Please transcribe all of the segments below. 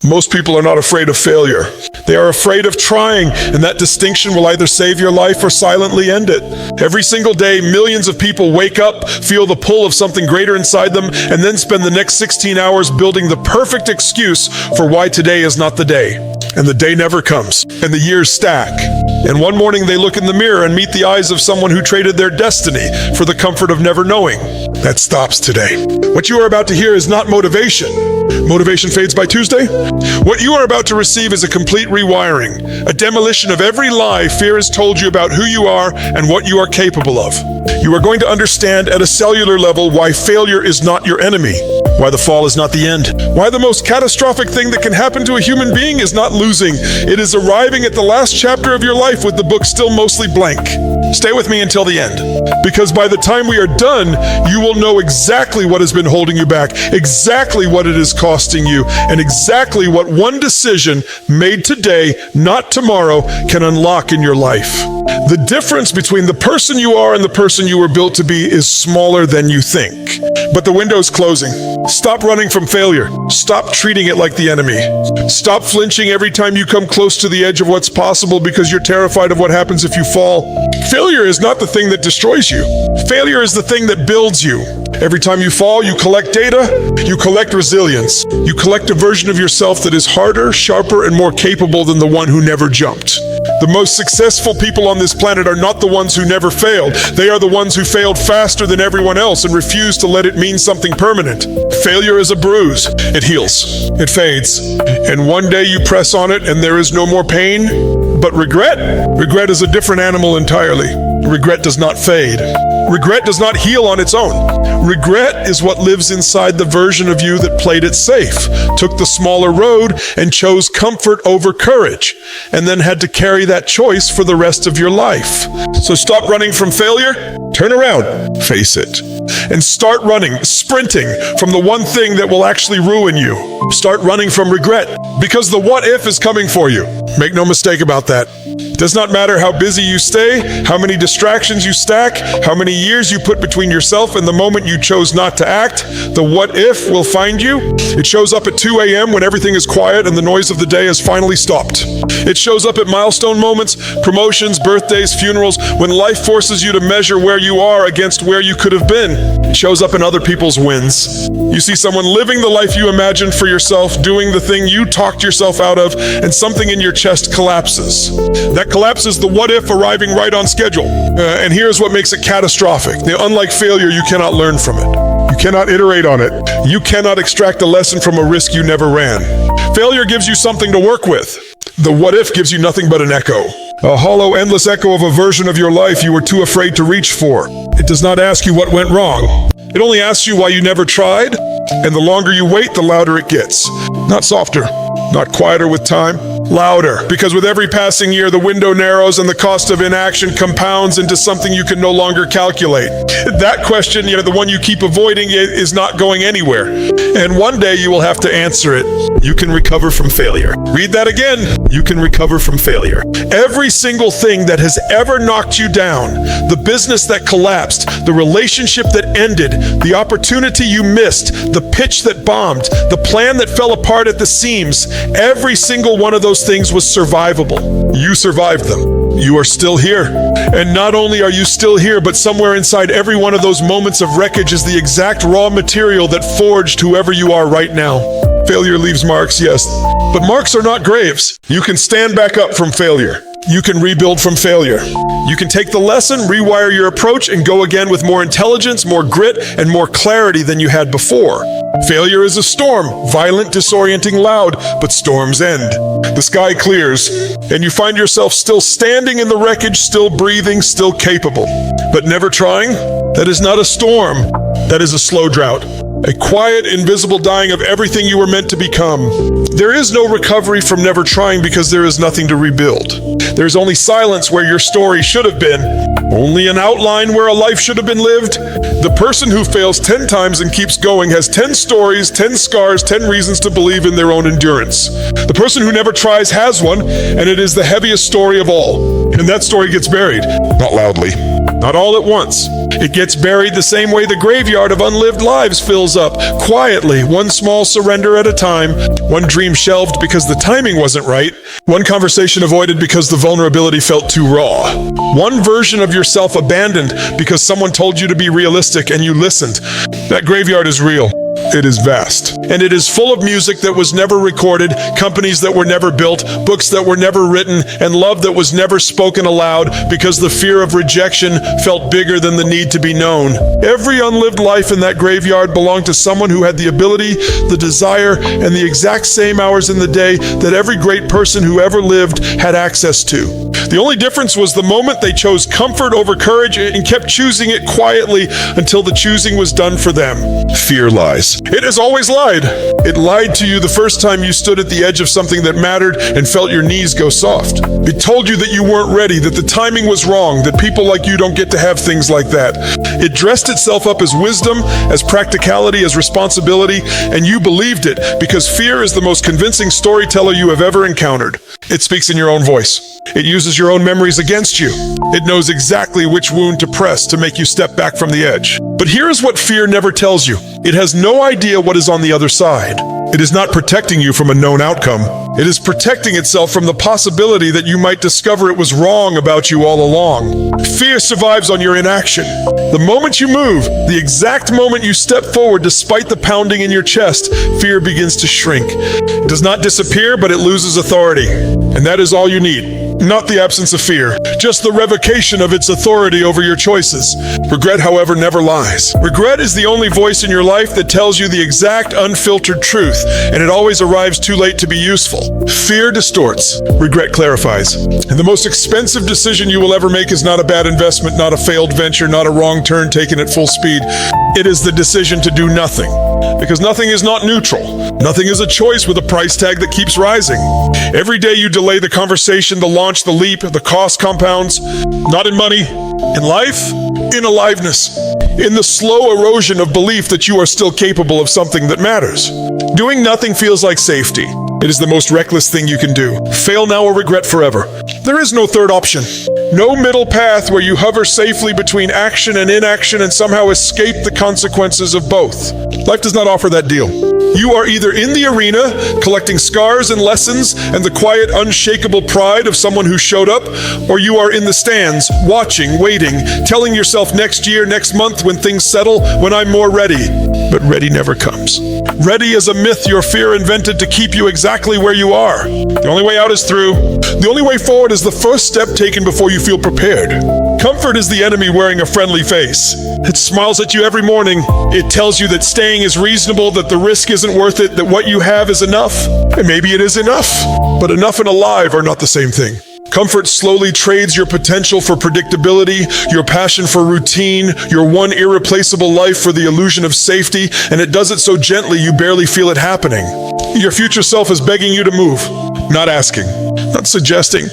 Most people are not afraid of failure. They are afraid of trying, and that distinction will either save your life or silently end it. Every single day, millions of people wake up, feel the pull of something greater inside them, and then spend the next 16 hours building the perfect excuse for why today is not the day. And the day never comes, and the years stack. And one morning they look in the mirror and meet the eyes of someone who traded their destiny for the comfort of never knowing. That stops today. What you are about to hear is not motivation. Motivation fades by Tuesday. What you are about to receive is a complete rewiring, a demolition of every lie fear has told you about who you are and what you are capable of. You are going to understand at a cellular level why failure is not your enemy, why the fall is not the end, why the most catastrophic thing that can happen to a human being is not losing. It is arriving at the last chapter of your life with the book still mostly blank. Stay with me until the end, because by the time we are done, you will know exactly what has been holding you back, exactly what it is costing you, and exactly what one decision made today, not tomorrow, can unlock in your life. The difference between the person you are and the person you were built to be is smaller than you think. But the window's closing. Stop running from failure. Stop treating it like the enemy. Stop flinching every time you come close to the edge of what's possible because you're terrified of what happens if you fall. Failure is not the thing that destroys you. Failure is the thing that builds you. Every time you fall, you collect data, you collect resilience. You collect a version of yourself that is harder, sharper, and more capable than the one who never jumped. The most successful people on this planet are not the ones who never failed. They are the ones who failed faster than everyone else and refused to let it mean something permanent. Failure is a bruise. It heals. It fades. And one day you press on it and there is no more pain. But regret is a different animal entirely. Regret does not fade. Regret does not heal on its own. Regret is what lives inside the version of you that played it safe, took the smaller road, and chose comfort over courage, and then had to carry that choice for the rest of your life. So stop running from failure, turn around, face it, and start running, sprinting from the one thing that will actually ruin you. Start running from regret, because the what if is coming for you. Make no mistake about that. It does not matter how busy you stay, how many distractions you stack, how many years you put between yourself and the moment you chose not to act. The what if will find you. It shows up at 2 a.m. when everything is quiet and the noise of the day has finally stopped. It shows up at milestone moments, promotions, birthdays, funerals, when life forces you to measure where you are against where you could have been. It shows up in other people's wins. You see someone living the life you imagined for yourself, doing the thing you talked yourself out of, and something in your chest collapses. That collapse is the what if arriving right on schedule. And here's what makes it catastrophic. Unlike failure, you cannot learn from it. You cannot iterate on it. You cannot extract a lesson from a risk you never ran. Failure gives you something to work with. The what if gives you nothing but an echo. A hollow, endless echo of a version of your life you were too afraid to reach for. It does not ask you what went wrong. It only asks you why you never tried, and the longer you wait, the louder it gets. Not softer, not quieter with time, louder, because with every passing year, the window narrows and the cost of inaction compounds into something you can no longer calculate. That question, the one you keep avoiding, is not going anywhere. And one day you will have to answer it. You can recover from failure. Read that again. You can recover from failure. Every single thing that has ever knocked you down, the business that collapsed, the relationship that ended, the opportunity you missed, the pitch that bombed, the plan that fell apart at the seams, every single one of those things was survivable. You survived them. You are still here. And not only are you still here, but somewhere inside every one of those moments of wreckage is the exact raw material that forged whoever you are right now. Failure leaves marks, yes, but marks are not graves. You can stand back up from failure. You can rebuild from failure. You can take the lesson, rewire your approach, and go again with more intelligence, more grit, and more clarity than you had before. Failure is a storm, violent, disorienting, loud, but storms end. The sky clears, and you find yourself still standing in the wreckage, still breathing, still capable. But never trying? That is not a storm. That is a slow drought. A quiet, invisible dying of everything you were meant to become. There is no recovery from never trying because there is nothing to rebuild. There's only silence where your story should have been, only an outline where a life should have been lived. The person who fails 10 times and keeps going has 10 stories, 10 scars, 10 reasons to believe in their own endurance. The person who never tries has one, and it is the heaviest story of all. And that story gets buried, not loudly, not all at once. It gets buried the same way the graveyard of unlived lives fills up, quietly, one small surrender at a time, one dream shelved because the timing wasn't right, one conversation avoided because the vulnerability felt too raw, one version of yourself abandoned because someone told you to be realistic and you listened. That graveyard is real. It is vast. And it is full of music that was never recorded, companies that were never built, books that were never written, and love that was never spoken aloud because the fear of rejection felt bigger than the need to be known. Every unlived life in that graveyard belonged to someone who had the ability, the desire, and the exact same hours in the day that every great person who ever lived had access to. The only difference was the moment they chose comfort over courage and kept choosing it quietly until the choosing was done for them. Fear lies. It has always lied. It lied to you the first time you stood at the edge of something that mattered and felt your knees go soft. It told you that you weren't ready, that the timing was wrong, that people like you don't get to have things like that. It dressed itself up as wisdom, as practicality, as responsibility, and you believed it because fear is the most convincing storyteller you have ever encountered. It speaks in your own voice. It uses your own memories against you. It knows exactly which wound to press to make you step back from the edge. But here is what fear never tells you. It has no idea what is on the other side. It is not protecting you from a known outcome. It is protecting itself from the possibility that you might discover it was wrong about you all along. Fear survives on your inaction. The moment you move, the exact moment you step forward despite the pounding in your chest, fear begins to shrink. It does not disappear, but it loses authority. And that is all you need. Not the absence of fear, just the revocation of its authority over your choices. Regret, however, never lies. Regret is the only voice in your life that tells you the exact unfiltered truth, and it always arrives too late to be useful. Fear distorts. Regret clarifies. And the most expensive decision you will ever make is not a bad investment, not a failed venture, not a wrong turn taken at full speed. It is the decision to do nothing. Because nothing is not neutral. Nothing is a choice with a price tag that keeps rising. Every day you delay the conversation, the launch, the leap, the cost compounds, not in money, in life, in aliveness, in the slow erosion of belief that you are still capable of something that matters. Doing nothing feels like safety. It is the most reckless thing you can do. Fail now or regret forever. There is no third option. No middle path where you hover safely between action and inaction and somehow escape the consequences of both. Life does not offer that deal. You are either in the arena, collecting scars and lessons and the quiet, unshakable pride of someone who showed up, or you are in the stands, watching, waiting, telling yourself next year, next month, when things settle, when I'm more ready. But ready never comes. Ready is a myth your fear invented to keep you exactly where you are. The only way out is through. The only way forward is the first step taken before you feel prepared. Comfort is the enemy wearing a friendly face. It smiles at you every morning. It tells you that staying is reasonable, that the risk isn't worth it, that what you have is enough. And maybe it is enough. But enough and alive are not the same thing. Comfort slowly trades your potential for predictability, your passion for routine, your one irreplaceable life for the illusion of safety, and it does it so gently you barely feel it happening. Your future self is begging you to move, not asking, not suggesting.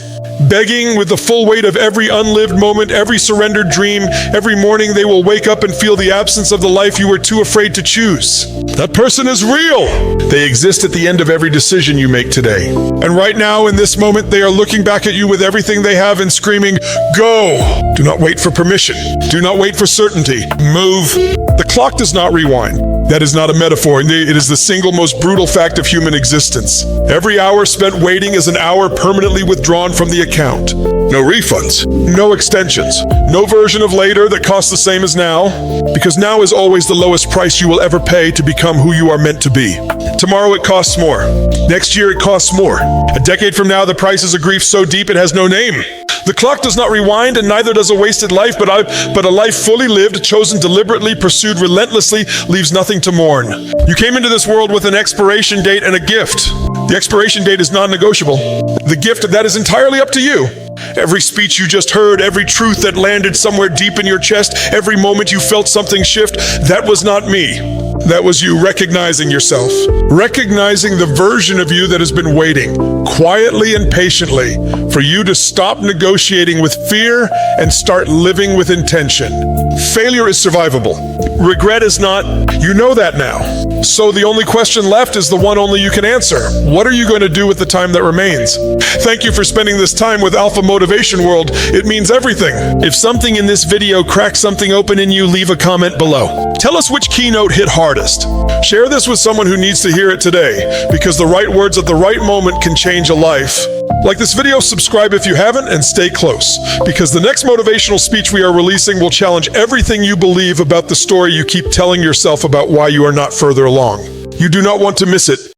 Begging with the full weight of every unlived moment, every surrendered dream. Every morning they will wake up and feel the absence of the life you were too afraid to choose. That person is real. They exist at the end of every decision you make today. And right now, in this moment, they are looking back at you with everything they have and screaming, "Go!" Do not wait for permission. Do not wait for certainty. Move. The clock does not rewind. That is not a metaphor. It is the single most brutal fact of human existence. Every hour spent waiting is an hour permanently withdrawn from the account. No refunds, no extensions, no version of later that costs the same as now, because now is always the lowest price you will ever pay to become who you are meant to be. Tomorrow it costs more. Next year it costs more. A decade from now the price is a grief so deep it has no name. The clock does not rewind, and neither does a wasted life, but a life fully lived, chosen deliberately, pursued relentlessly, leaves nothing to mourn. You came into this world with an expiration date and a gift. The expiration date is non-negotiable. The gift, that is entirely up to you. Every speech you just heard, every truth that landed somewhere deep in your chest, every moment you felt something shift, that was not me. That was you recognizing yourself. Recognizing the version of you that has been waiting, quietly and patiently, for you to stop negotiating with fear and start living with intention. Failure is survivable. Regret is not. You know that now. So the only question left is the one only you can answer. What are you going to do with the time that remains? Thank you for spending this time with Alpha Motivation World. It means everything. If something in this video cracks something open in you, leave a comment below. Tell us which keynote hit hardest. Share this with someone who needs to hear it today, because the right words at the right moment can change a life. Like this video, subscribe if you haven't, and stay close, because the next motivational speech we are releasing will challenge everything you believe about the story you keep telling yourself about why you are not further along. You do not want to miss it.